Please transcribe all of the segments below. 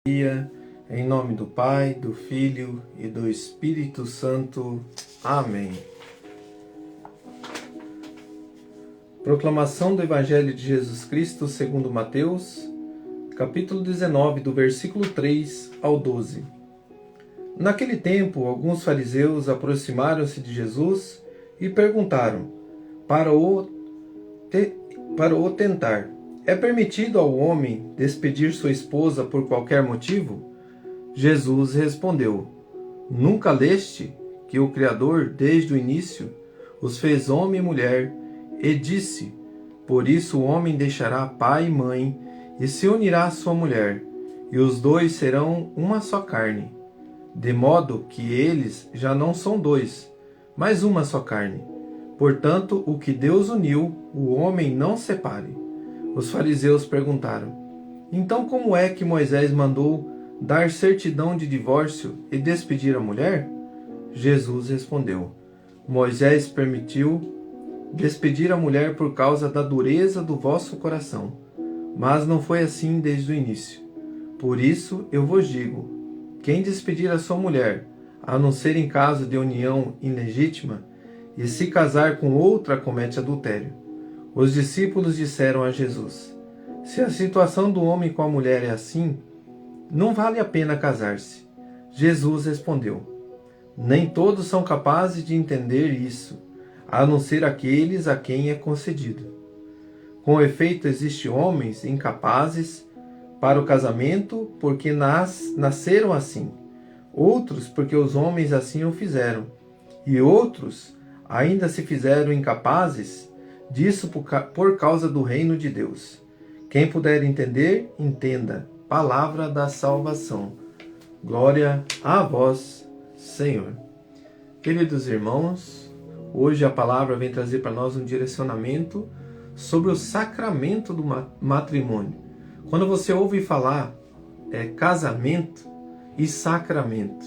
Dia, em nome do Pai, do Filho e do Espírito Santo. Amém. Proclamação do Evangelho de Jesus Cristo segundo Mateus, capítulo 19, do versículo 3 ao 12. Naquele tempo, alguns fariseus aproximaram-se de Jesus e perguntaram, para o tentar: é permitido ao homem despedir sua esposa por qualquer motivo? Jesus respondeu: nunca leste que o Criador, desde o início, os fez homem e mulher, e disse: por isso o homem deixará pai e mãe, e se unirá à sua mulher, e os dois serão uma só carne. De modo que eles já não são dois, mas uma só carne. Portanto, o que Deus uniu, o homem não separe. Os fariseus perguntaram: então como é que Moisés mandou dar certidão de divórcio e despedir a mulher? Jesus respondeu: Moisés permitiu despedir a mulher por causa da dureza do vosso coração, mas não foi assim desde o início. Por isso eu vos digo: quem despedir a sua mulher, a não ser em caso de união ilegítima, e se casar com outra, comete adultério. Os discípulos disseram a Jesus: se a situação do homem com a mulher é assim, não vale a pena casar-se. Jesus respondeu: nem todos são capazes de entender isso, a não ser aqueles a quem é concedido. Com efeito, existem homens incapazes para o casamento porque nasceram assim, outros porque os homens assim o fizeram, e outros ainda se fizeram incapazes disso por causa do reino de Deus. Quem puder entender, entenda. Palavra da salvação. Glória a vós, Senhor. Queridos irmãos, hoje a palavra vem trazer para nós um direcionamento sobre o sacramento do matrimônio. Quando você ouve falar casamento e sacramento.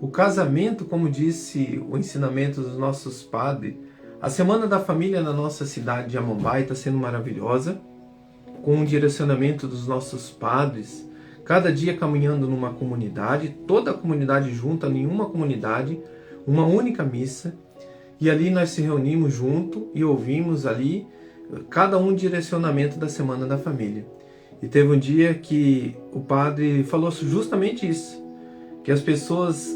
O casamento, como disse o ensinamento dos nossos padres, a Semana da Família na nossa cidade de Amambai está sendo maravilhosa, com o direcionamento dos nossos padres, cada dia caminhando numa comunidade, toda a comunidade junta, nenhuma comunidade, uma única missa, e ali nós se reunimos junto e ouvimos ali cada um direcionamento da Semana da Família. E teve um dia que o padre falou justamente isso, que as pessoas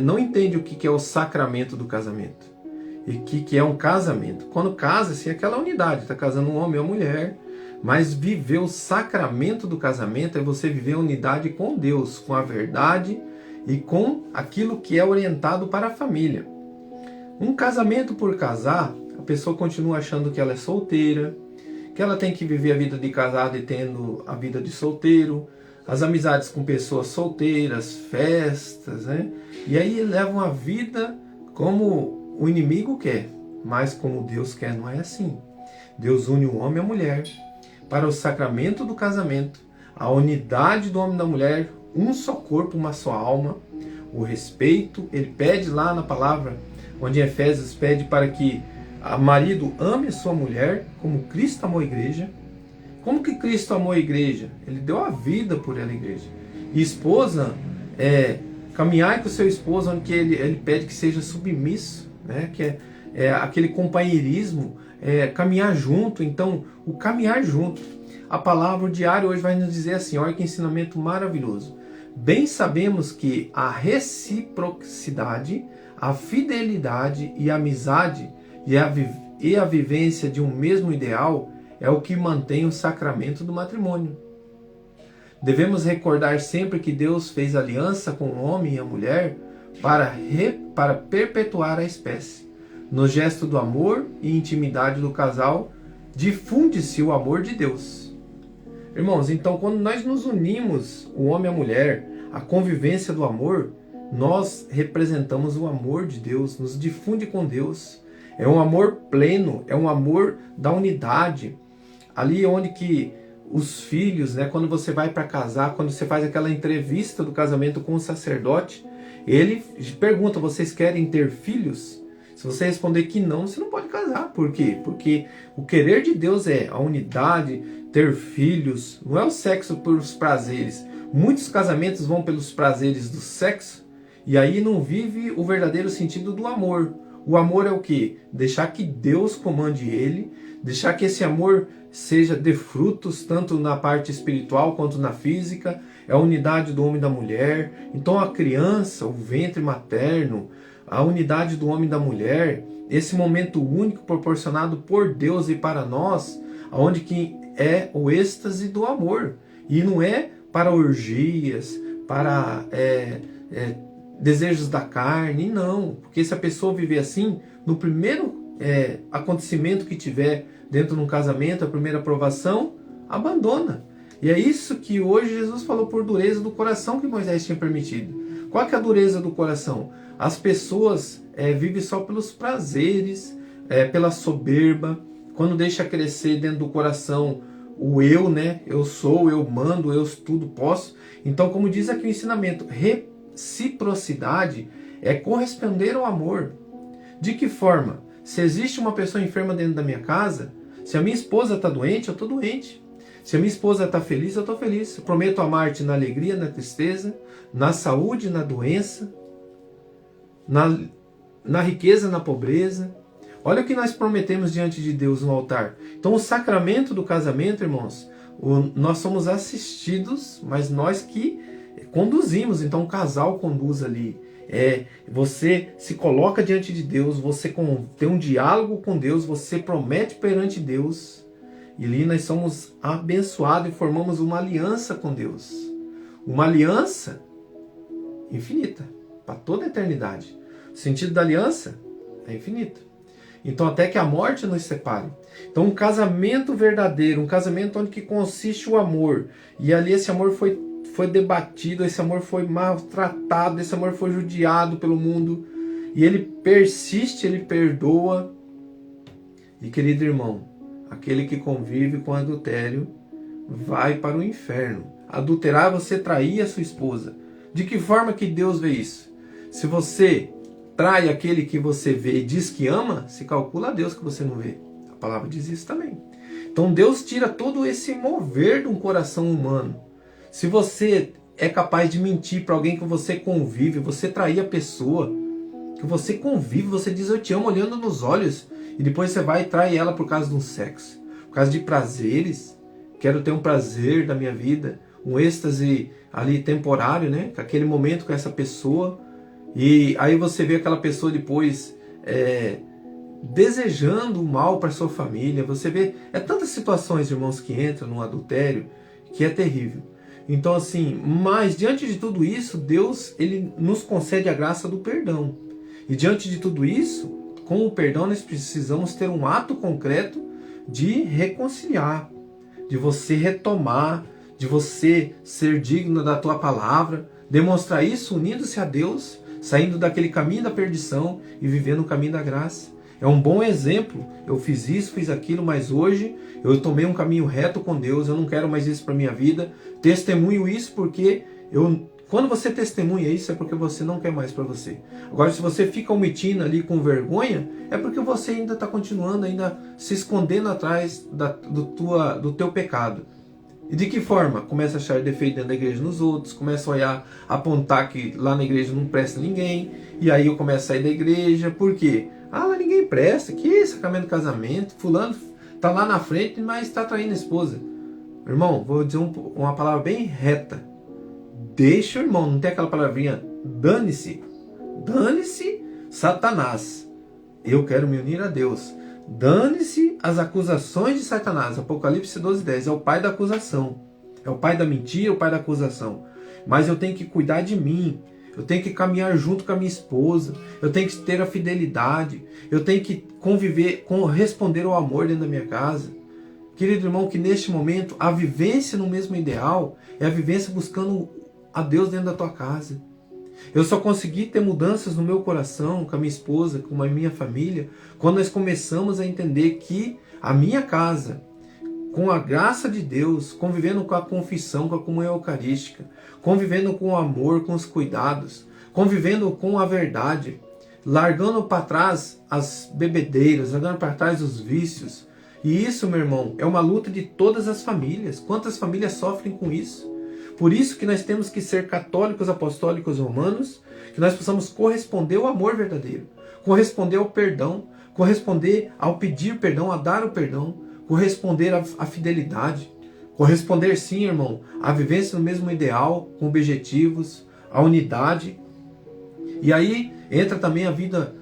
não entendem o que é o sacramento do casamento. E o que é um casamento? Quando casa-se, é aquela unidade, está casando um homem e uma mulher, mas viver o sacramento do casamento é você viver a unidade com Deus, com a verdade e com aquilo que é orientado para a família. Um casamento por casar, a pessoa continua achando que ela é solteira, que ela tem que viver a vida de casado e tendo a vida de solteiro, as amizades com pessoas solteiras, festas, né? E aí levam a vida como o inimigo quer, mas como Deus quer, não é assim. Deus une o homem e a mulher para o sacramento do casamento, a unidade do homem e da mulher, um só corpo, uma só alma, o respeito. Ele pede lá na palavra, onde em Efésios pede para que o marido ame a sua mulher, como Cristo amou a igreja. Como que Cristo amou a igreja? Ele deu a vida por ela, a igreja. E esposa, caminhar com o seu esposo, onde que ele pede que seja submisso, né? Que é aquele companheirismo, caminhar junto. Então, o caminhar junto. A palavra diária hoje vai nos dizer assim, olha que ensinamento maravilhoso. Bem sabemos que a reciprocidade, a fidelidade e a amizade e a vivência de um mesmo ideal é o que mantém o sacramento do matrimônio. Devemos recordar sempre que Deus fez aliança com o homem e a mulher para perpetuar a espécie. No gesto do amor e intimidade do casal, difunde-se o amor de Deus. Irmãos, então quando nós nos unimos, o homem e a mulher, a convivência do amor, nós representamos o amor de Deus, nos difunde com Deus. É um amor pleno, é um amor da unidade. Ali onde que os filhos, né, quando você vai para casar, quando você faz aquela entrevista do casamento com o sacerdote, ele pergunta: vocês querem ter filhos? Se você responder que não, você não pode casar. Por quê? Porque o querer de Deus é a unidade, ter filhos. Não é o sexo por os prazeres. Muitos casamentos vão pelos prazeres do sexo e aí não vive o verdadeiro sentido do amor. O amor é o quê? Deixar que Deus comande ele, deixar que esse amor seja de frutos, tanto na parte espiritual quanto na física, é a unidade do homem e da mulher. Então a criança, o ventre materno, a unidade do homem e da mulher, esse momento único proporcionado por Deus e para nós, onde que é o êxtase do amor. E não é para orgias, para desejos da carne, não. Porque se a pessoa viver assim, no primeiro acontecimento que tiver dentro de um casamento, a primeira aprovação, abandona. E é isso que hoje Jesus falou por dureza do coração que Moisés tinha permitido. Qual que é a dureza do coração? As pessoas vivem só pelos prazeres, pela soberba, quando deixa crescer dentro do coração o eu, né? Eu sou, eu mando, eu tudo posso. Então, como diz aqui o ensinamento, reciprocidade é corresponder ao amor. De que forma? Se existe uma pessoa enferma dentro da minha casa, se a minha esposa está doente, eu estou doente. Se a minha esposa está feliz, eu estou feliz. Eu prometo amar-te na alegria, na tristeza, na saúde, na doença, na riqueza, na pobreza. Olha o que nós prometemos diante de Deus no altar. Então o sacramento do casamento, irmãos, nós somos assistidos, mas nós que conduzimos. Então o casal conduz ali. Você se coloca diante de Deus, você tem um diálogo com Deus, você promete perante Deus. E ali nós somos abençoados e formamos uma aliança com Deus. Uma aliança infinita, para toda a eternidade. O sentido da aliança é infinito. Então até que a morte nos separe. Então um casamento verdadeiro, um casamento onde que consiste o amor. E ali esse amor foi debatido, esse amor foi maltratado, esse amor foi judiado pelo mundo. E ele persiste, ele perdoa. E querido irmão, aquele que convive com adultério vai para o inferno. Adulterar é você trair a sua esposa. De que forma que Deus vê isso? Se você trai aquele que você vê e diz que ama, se calcula a Deus que você não vê. A palavra diz isso também. Então Deus tira todo esse mover de um coração humano. Se você é capaz de mentir para alguém que você convive, você trair a pessoa, que você convive, você diz eu te amo olhando nos olhos, e depois você vai e trai ela por causa de um sexo, por causa de prazeres, quero ter um prazer da minha vida, um êxtase ali temporário, né? Com aquele momento com essa pessoa, e aí você vê aquela pessoa depois desejando o mal para sua família, você vê, tantas situações, irmãos, que entram no adultério, que é terrível. Então assim, mas diante de tudo isso, Deus ele nos concede a graça do perdão. E diante de tudo isso, com o perdão nós precisamos ter um ato concreto de reconciliar, de você retomar, de você ser digno da tua palavra, demonstrar isso unindo-se a Deus, saindo daquele caminho da perdição e vivendo o caminho da graça. É um bom exemplo. Eu fiz isso, fiz aquilo, mas hoje eu tomei um caminho reto com Deus. Eu não quero mais isso para minha vida. Testemunho isso porque quando você testemunha isso é porque você não quer mais para você. Agora, se você fica omitindo ali com vergonha, é porque você ainda está continuando, ainda se escondendo atrás do teu pecado. E de que forma? Começa a achar defeito dentro da igreja nos outros, começa a olhar, apontar que lá na igreja não presta ninguém, e aí eu começo a sair da igreja. Por quê? Lá ninguém presta, que sacramento do casamento, fulano está lá na frente, mas está traindo a esposa. Irmão, vou dizer uma palavra bem reta. Deixa o irmão, não tem aquela palavrinha, dane-se. Dane-se Satanás. Eu quero me unir a Deus. Dane-se as acusações de Satanás. Apocalipse 12:10. É o pai da acusação. É o pai da mentira, o pai da acusação. Mas eu tenho que cuidar de mim. Eu tenho que caminhar junto com a minha esposa. Eu tenho que ter a fidelidade. Eu tenho que conviver, responder ao amor dentro da minha casa. Querido irmão, que neste momento a vivência no mesmo ideal é a vivência buscando a Deus dentro da tua casa. Eu só consegui ter mudanças no meu coração, com a minha esposa, com a minha família, quando nós começamos a entender que a minha casa, com a graça de Deus, convivendo com a confissão, com a comunhão eucarística, convivendo com o amor, com os cuidados, convivendo com a verdade, largando para trás as bebedeiras, largando para trás os vícios. E isso, meu irmão, é uma luta de todas as famílias. Quantas famílias sofrem com isso? Por isso que nós temos que ser católicos, apostólicos, romanos, que nós possamos corresponder ao amor verdadeiro, corresponder ao perdão, corresponder ao pedir perdão, a dar o perdão, corresponder à fidelidade, corresponder sim, irmão, à vivência no mesmo ideal, com objetivos, a unidade. E aí entra também a vida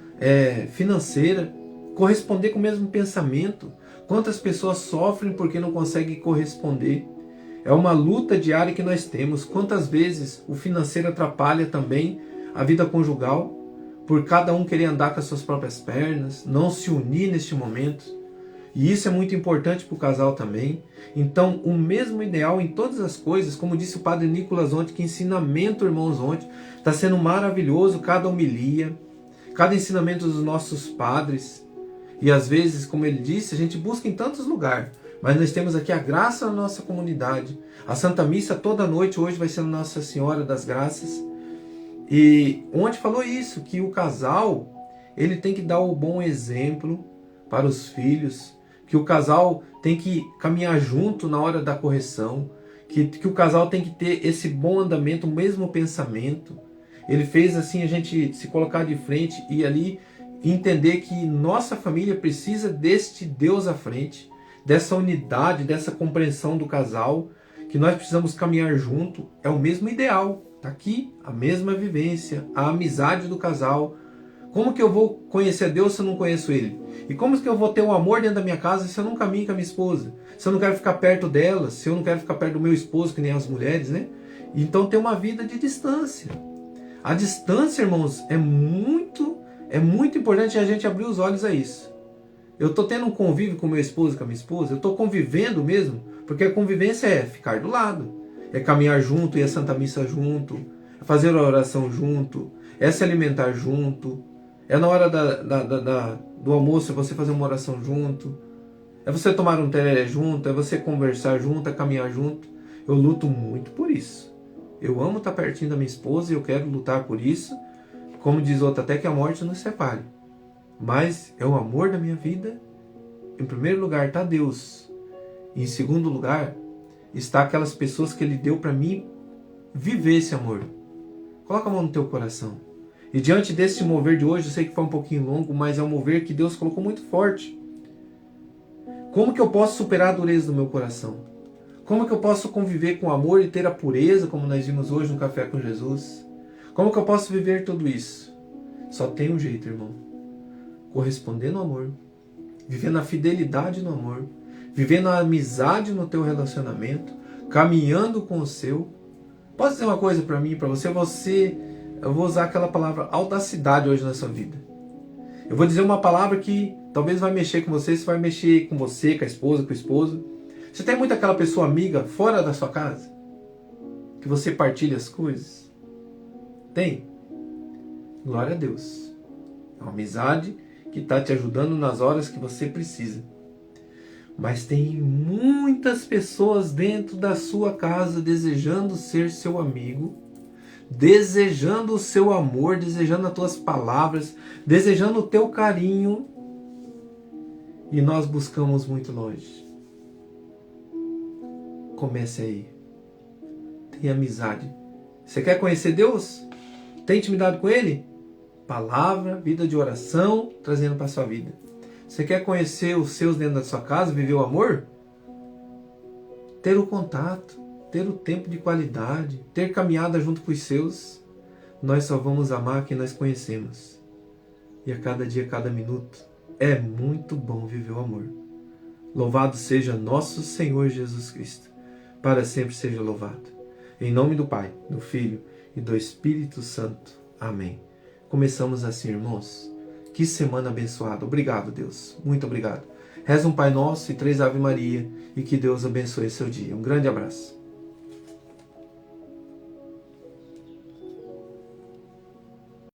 financeira, corresponder com o mesmo pensamento. Quantas pessoas sofrem porque não conseguem corresponder? É uma luta diária que nós temos. Quantas vezes o financeiro atrapalha também a vida conjugal, por cada um querer andar com as suas próprias pernas, não se unir neste momento. E isso é muito importante para o casal também. Então, o mesmo ideal em todas as coisas, como disse o Padre Nicolas ontem, que ensinamento, irmãos, ontem, está sendo maravilhoso, cada homilia, cada ensinamento dos nossos padres. E às vezes, como ele disse, a gente busca em tantos lugares, mas nós temos aqui a graça na nossa comunidade. A Santa Missa toda noite, hoje vai ser Nossa Senhora das Graças. E ontem falou isso, que o casal, ele tem que dar o bom exemplo para os filhos, que o casal tem que caminhar junto na hora da correção, que o casal tem que ter esse bom andamento, o mesmo pensamento. Ele fez assim a gente se colocar de frente e ali entender que nossa família precisa deste Deus à frente, dessa unidade, dessa compreensão do casal, que nós precisamos caminhar junto, é o mesmo ideal. Está aqui a mesma vivência, a amizade do casal. Como que eu vou conhecer Deus se eu não conheço Ele? E como que eu vou ter um amor dentro da minha casa se eu não caminho com a minha esposa? Se eu não quero ficar perto dela, se eu não quero ficar perto do meu esposo, que nem as mulheres, né? Então tem uma vida de distância. A distância, irmãos, é muito importante a gente abrir os olhos a isso. Eu estou tendo um convívio com meu esposo, com a minha esposa, eu estou convivendo mesmo, porque a convivência é ficar do lado, é caminhar junto, ir à Santa Missa junto, é fazer a oração junto, é se alimentar junto, é na hora do almoço você fazer uma oração junto, é você tomar um tereré junto, é você conversar junto, é caminhar junto. Eu luto muito por isso. Eu amo estar pertinho da minha esposa e eu quero lutar por isso. Como diz outra, até que a morte nos separe. Mas é o amor da minha vida. Em primeiro lugar está Deus. E em segundo lugar está aquelas pessoas que Ele deu para mim viver esse amor. Coloca a mão no teu coração. E diante desse mover de hoje, eu sei que foi um pouquinho longo, mas é um mover que Deus colocou muito forte. Como que eu posso superar a dureza do meu coração? Como que eu posso conviver com amor e ter a pureza, como nós vimos hoje no Café com Jesus? Como que eu posso viver tudo isso? Só tem um jeito, irmão. Corresponder no amor, vivendo a fidelidade no amor, vivendo a amizade no teu relacionamento, caminhando com o seu. Posso dizer uma coisa para mim e para você? Eu vou usar aquela palavra audacidade hoje na sua vida. Eu vou dizer uma palavra que talvez vai mexer com você, se vai mexer com você, com a esposa, com o esposo. Você tem muito aquela pessoa amiga fora da sua casa? Que você partilha as coisas? Tem? Glória a Deus. É uma amizade que está te ajudando nas horas que você precisa. Mas tem muitas pessoas dentro da sua casa desejando ser seu amigo, desejando o seu amor, desejando as tuas palavras, desejando o teu carinho, e nós buscamos muito longe. Comece aí. Tenha amizade. Você quer conhecer Deus? Tem intimidade com Ele? Palavra, vida de oração, trazendo para a sua vida. Você quer conhecer os seus dentro da sua casa, viver o amor? Ter o contato, ter o tempo de qualidade, ter caminhada junto com os seus. Nós só vamos amar quem nós conhecemos. E a cada dia, a cada minuto, é muito bom viver o amor. Louvado seja nosso Senhor Jesus Cristo. Para sempre seja louvado. Em nome do Pai, do Filho e do Espírito Santo. Amém. Começamos assim, irmãos. Que semana abençoada. Obrigado, Deus. Muito obrigado. Reza um Pai Nosso e 3 Ave Maria. E que Deus abençoe seu dia. Um grande abraço.